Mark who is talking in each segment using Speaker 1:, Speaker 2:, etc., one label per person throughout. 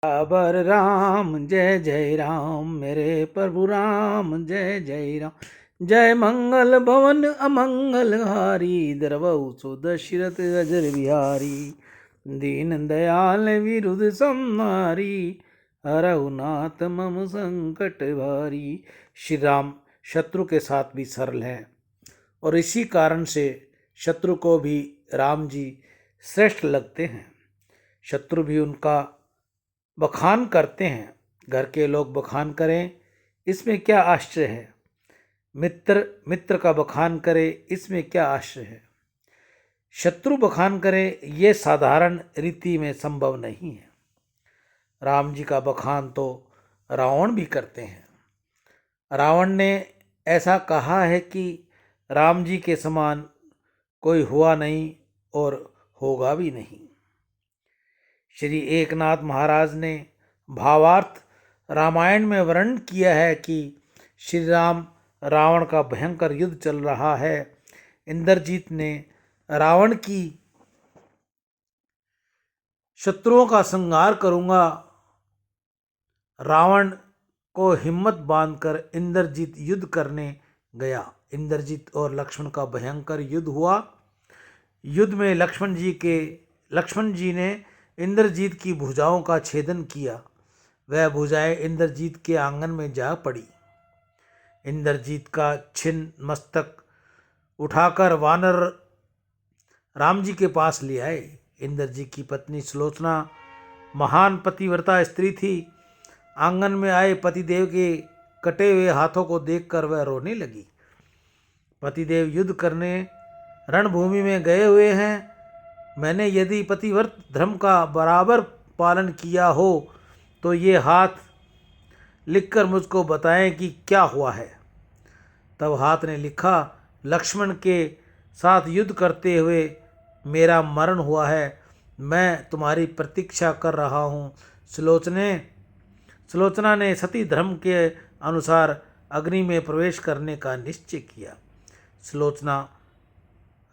Speaker 1: बाबर राम जय जय राम, मेरे प्रभु राम जय जय राम। जय मंगल भवन अमंगल हारी, द्रवहु सो दशरथ अजर बिहारी। दीन दयाल विरुद्ध संहारी, हरहु नाथ मम संकट भारी। श्री राम शत्रु के साथ भी सरल है और इसी कारण से शत्रु को भी राम जी श्रेष्ठ लगते हैं। शत्रु भी उनका बखान करते हैं। घर के लोग बखान करें, इसमें क्या आश्चर्य है। मित्र मित्र का बखान करे, इसमें क्या आश्चर्य है। शत्रु बखान करे, ये साधारण रीति में संभव नहीं है। राम जी का बखान तो रावण भी करते हैं। रावण ने ऐसा कहा है कि राम जी के समान कोई हुआ नहीं और होगा भी नहीं। श्री एकनाथ महाराज ने भावार्थ रामायण में वर्णन किया है कि श्री राम रावण का भयंकर युद्ध चल रहा है। इंद्रजीत ने रावण की शत्रुओं का संहार करूंगा। रावण को हिम्मत बांधकर इंद्रजीत युद्ध करने गया। इंद्रजीत और लक्ष्मण का भयंकर युद्ध हुआ। युद्ध में लक्ष्मण जी ने इंद्रजीत की भुजाओं का छेदन किया। वह भुजाएं इंद्रजीत के आंगन में जा पड़ी। इंद्रजीत का छिन्न मस्तक उठाकर वानर राम जी के पास ले आए। इंद्रजीत की पत्नी सुलोचना महान पतिव्रता स्त्री थी। आंगन में आए पतिदेव के कटे हुए हाथों को देखकर वह रोने लगी। पतिदेव युद्ध करने रणभूमि में गए हुए हैं। मैंने यदि पतिव्रत धर्म का बराबर पालन किया हो तो ये हाथ लिखकर मुझको बताएं कि क्या हुआ है। तब हाथ ने लिखा, लक्ष्मण के साथ युद्ध करते हुए मेरा मरण हुआ है। मैं तुम्हारी प्रतीक्षा कर रहा हूँ। सुलोचना ने सती धर्म के अनुसार अग्नि में प्रवेश करने का निश्चय किया। सुलोचना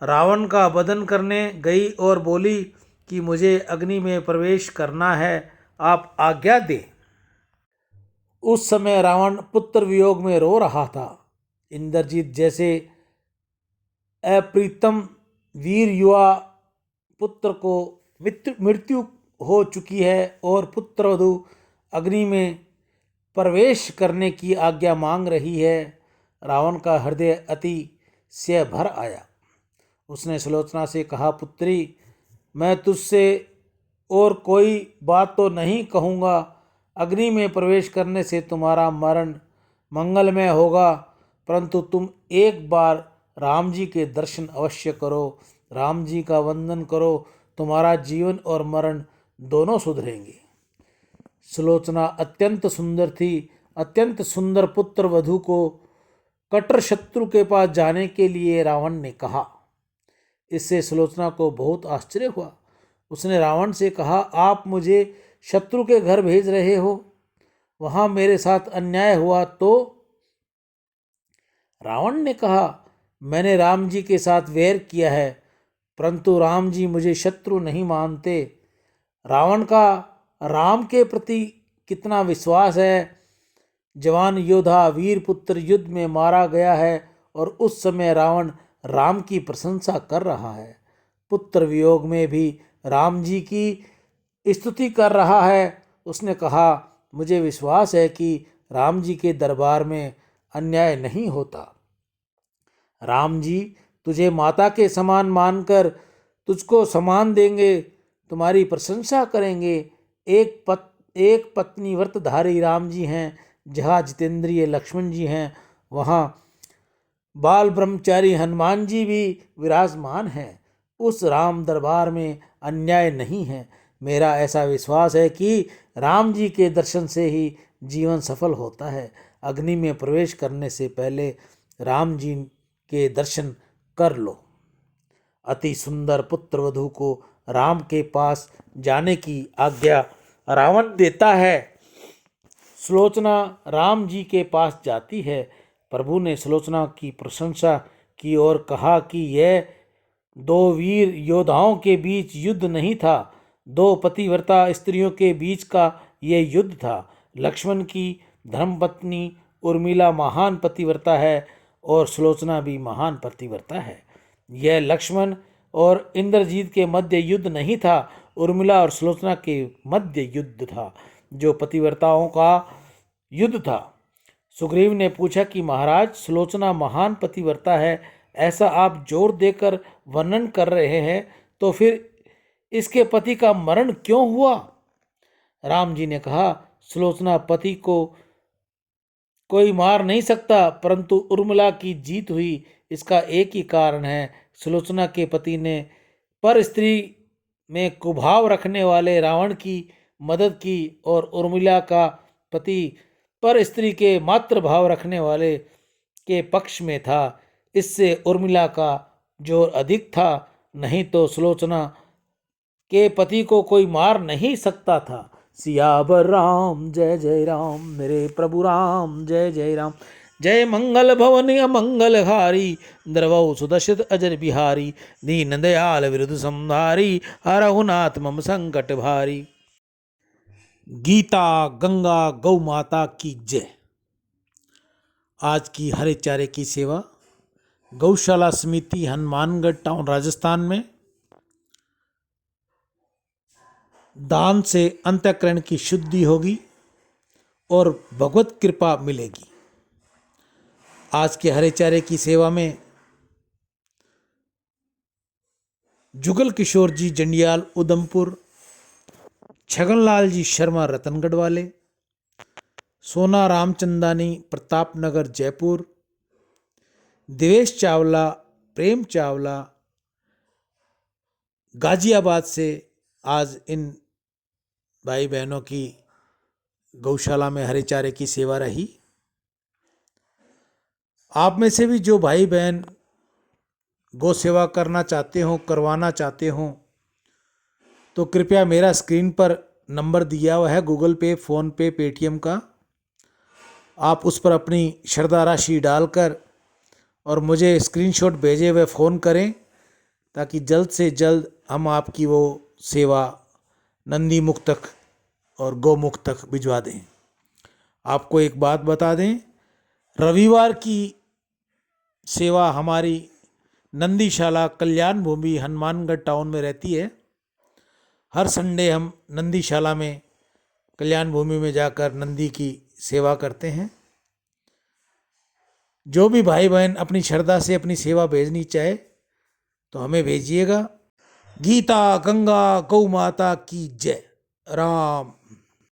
Speaker 1: रावण का वधन करने गई और बोली कि मुझे अग्नि में प्रवेश करना है, आप आज्ञा दें। उस समय रावण पुत्र वियोग में रो रहा था। इंद्रजीत जैसे अप्रीतम वीर युवा पुत्र को मृत्यु हो चुकी है और पुत्रवधू अग्नि में प्रवेश करने की आज्ञा मांग रही है। रावण का हृदय अति से भर आया। उसने सुलोचना से कहा, पुत्री, मैं तुझसे और कोई बात तो नहीं कहूँगा। अग्नि में प्रवेश करने से तुम्हारा मरण मंगलमय होगा, परंतु तुम एक बार राम जी के दर्शन अवश्य करो, राम जी का वंदन करो, तुम्हारा जीवन और मरण दोनों सुधरेंगे। सुलोचना अत्यंत सुंदर थी। अत्यंत सुंदर पुत्र वधू को कट्टर शत्रु के पास जाने के लिए रावण ने कहा। इससे सुलोचना को बहुत आश्चर्य हुआ। उसने रावण से कहा, आप मुझे शत्रु के घर भेज रहे हो, वहां मेरे साथ अन्याय हुआ तो? रावण ने कहा, मैंने राम जी के साथ वैर किया है, परंतु राम जी मुझे शत्रु नहीं मानते। रावण का राम के प्रति कितना विश्वास है। जवान योद्धा वीर पुत्र युद्ध में मारा गया है और उस समय रावण राम की प्रशंसा कर रहा है। पुत्र वियोग में भी राम जी की स्तुति कर रहा है। उसने कहा, मुझे विश्वास है कि राम जी के दरबार में अन्याय नहीं होता। राम जी तुझे माता के समान मानकर तुझको सम्मान देंगे, तुम्हारी प्रशंसा करेंगे। एक पत्नी व्रतधारी राम जी हैं, जहाँ जितेंद्रिय लक्ष्मण जी हैं, वहाँ बाल ब्रह्मचारी हनुमान जी भी विराजमान हैं। उस राम दरबार में अन्याय नहीं है। मेरा ऐसा विश्वास है कि राम जी के दर्शन से ही जीवन सफल होता है। अग्नि में प्रवेश करने से पहले राम जी के दर्शन कर लो। अति सुंदर पुत्र वधू को राम के पास जाने की आज्ञा रावण देता है। सुलोचना राम जी के पास जाती है। प्रभु ने सुलोचना की प्रशंसा की और कहा कि यह दो वीर योद्धाओं के बीच युद्ध नहीं था, दो पतिव्रता स्त्रियों के बीच का ये युद्ध था। लक्ष्मण की धर्मपत्नी उर्मिला महान पतिव्रता है और सुलोचना भी महान पतिव्रता है। यह लक्ष्मण और इंद्रजीत के मध्य युद्ध नहीं था, उर्मिला और सुलोचना के मध्य युद्ध था, जो पतिव्रताओं का युद्ध था। सुग्रीव ने पूछा कि महाराज, सुलोचना महान पतिव्रता है, ऐसा आप जोर देकर वर्णन कर रहे हैं, तो फिर इसके पति का मरण क्यों हुआ? राम जी ने कहा, सुलोचना पति को कोई मार नहीं सकता, परंतु उर्मिला की जीत हुई, इसका एक ही कारण है। सुलोचना के पति ने पर स्त्री में कुभाव रखने वाले रावण की मदद की और उर्मिला का पति पर स्त्री के मात्र भाव रखने वाले के पक्ष में था। इससे उर्मिला का जोर अधिक था, नहीं तो सुलोचना के पति को कोई मार नहीं सकता था। सियावर राम जय जय राम, मेरे प्रभु राम जय जय राम। जय मंगल भवन अमंगल हारी, द्रवौ सुदर्शित अजर बिहारी। दीन दयाल विरुद्ध संहारी, हरहु नाथ मम संकट भारी। गीता गंगा गौ माता की जय। आज की हरे चारे की सेवा गौशाला समिति हनुमानगढ़ टाउन राजस्थान में दान से अंतःकरण की शुद्धि होगी और भगवत कृपा मिलेगी। आज के हरे चारे की सेवा में जुगल किशोर जी जंडियाल उधमपुर, छगनलाल जी शर्मा रतनगढ़ वाले, सोना रामचंदानी प्रताप नगर जयपुर, देवेश चावला प्रेम चावला गाजियाबाद से आज इन भाई बहनों की गौशाला में हरे चारे की सेवा रही। आप में से भी जो भाई बहन गौ सेवा करना चाहते हो, करवाना चाहते हो, तो कृपया मेरा स्क्रीन पर नंबर दिया हुआ है गूगल पे, फ़ोन पे, पेटीएम का। आप उस पर अपनी श्रद्धा राशि डालकर और मुझे स्क्रीनशॉट भेजे हुए फ़ोन करें, ताकि जल्द से जल्द हम आपकी वो सेवा नंदी मुख तक और गौमुख तक भिजवा दें। आपको एक बात बता दें, रविवार की सेवा हमारी नंदीशाला कल्याण भूमि हनुमानगढ़ टाउन में रहती है। हर संडे हम नंदीशाला में कल्याण भूमि में जाकर नंदी की सेवा करते हैं। जो भी भाई बहन अपनी श्रद्धा से अपनी सेवा भेजनी चाहे तो हमें भेजिएगा। गीता गंगा गौ माता की जय। राम